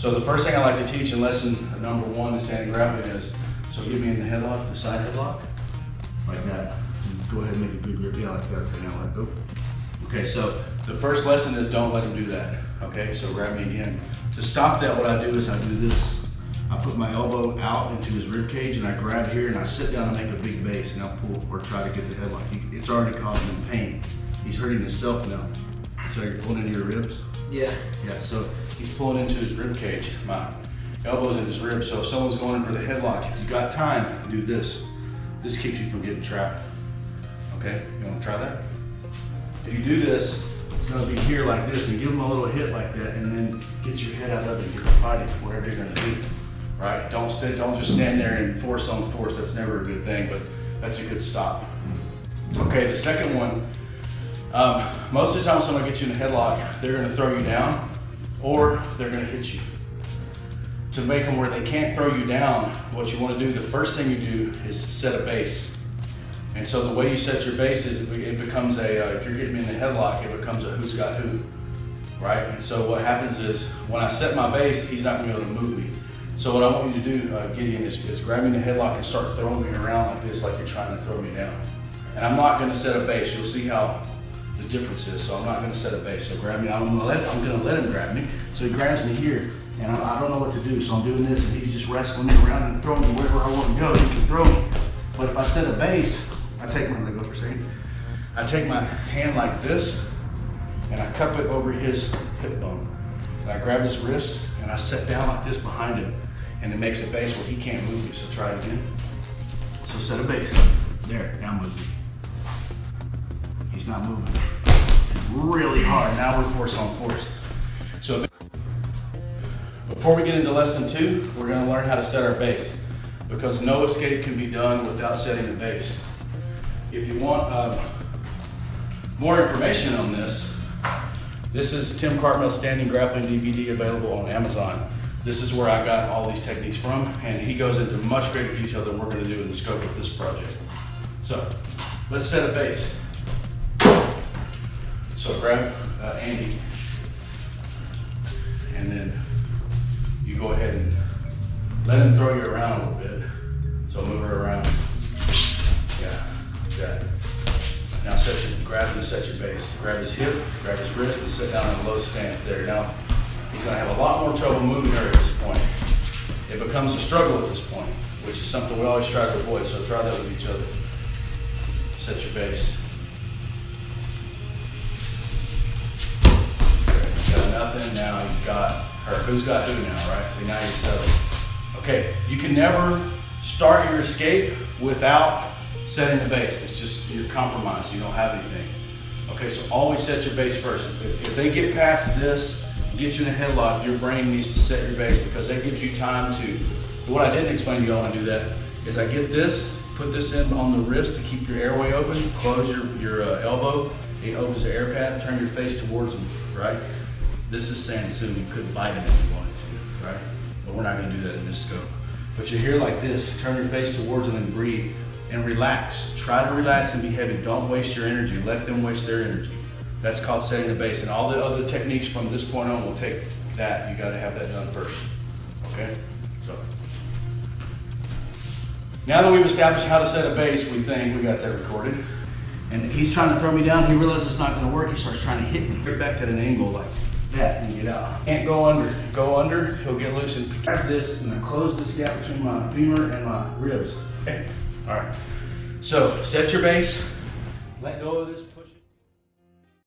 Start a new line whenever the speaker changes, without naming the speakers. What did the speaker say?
So the first thing I like to teach in lesson number 1 in standing grappling is, so get me in the headlock, the side headlock, like that. Go ahead and make a good grip. Yeah, like that. Okay, now let go. Okay, so the first lesson is don't let him do that. Okay, so grab me again. To stop that, what I do is I do this. I put my elbow out into his rib cage and I grab here and I sit down and make a big base and I'll pull or try to get the headlock. It's already causing him pain. He's hurting himself now. So you're pulling into your ribs?
Yeah.
Yeah, so he's pulling into his rib cage. My elbow's in his ribs. So if someone's going in for the headlock, if you got time, do this. This keeps you from getting trapped. Okay, you wanna try that? If you do this, it's gonna be here like this and give them a little hit like that and then get your head out of it and get to fighting, whatever you're gonna do, right? Don't just stand there and force on force. That's never a good thing, but that's a good stop. Okay, the second one, most of the time when someone gets you in a headlock, they're gonna throw you down or they're gonna hit you. To make them where they can't throw you down, what you wanna do, the first thing you do is set a base. And so the way you set your base is it becomes a, if you're getting me in the headlock, it becomes a who's got who, right? And so what happens is when I set my base, he's not gonna be able to move me. So what I want you to do, Gideon, is grab me in the headlock and start throwing me around like this, like you're trying to throw me down. And I'm not gonna set a base. You'll see how the difference is. So I'm not gonna set a base. So grab me, I'm gonna let him grab me. So he grabs me here and I don't know what to do. So I'm doing this and he's just wrestling me around and throwing me wherever I want to go. He can throw me. But if I set a base, I take my leg over, I take my hand like this and I cup it over his hip bone. And I grab his wrist and I sit down like this behind him and it makes a base where he can't move me. So try it again. So set a base. There, now move me. He's not moving. Really hard. Now we're force on force. So before we get into lesson 2, we're going to learn how to set our base because no escape can be done without setting a base. If you want more information on this, this is Tim Cartmell's Standing Grappling DVD available on Amazon. This is where I got all these techniques from, and he goes into much greater detail than we're going to do in the scope of this project. So let's set a base. So grab Andy, and then you go ahead and let him throw you around a little bit. So move her around. Yeah. Got it. Now grab and set your base. Grab his hip, grab his wrist, and sit down in a low stance there. Now, he's going to have a lot more trouble moving her at this point. It becomes a struggle at this point, which is something we always try to avoid, so try that with each other. Set your base. Okay, he's got nothing, now he's got her. Who's got who now, right? So now you're settled. Okay, you can never start your escape without setting the base. It's just you're compromised. You don't have anything. Okay, so always set your base first. If they get past this, get you in a headlock, your brain needs to set your base because that gives you time to. What I didn't explain to y'all when I do that is I get this, put this in on the wrist to keep your airway open, close your elbow, it opens the air path, turn your face towards them, right? This is San Soo. You could bite him if you wanted to, right? But we're not going to do that in this scope. But you're here like this, turn your face towards them and breathe. And relax. Try to relax and be heavy. Don't waste your energy. Let them waste their energy. That's called setting the base. And all the other techniques from this point on will take that. You got to have that done first. Okay? So now that we've established how to set a base, we think we got that recorded. And he's trying to throw me down. He realizes it's not going to work. He starts trying to hit me. Get back at an angle like that and get out. Can't go under. Go under. He'll get loose and grab this and then close this gap between my femur and my ribs. Okay? All right, so set your base, let go of this.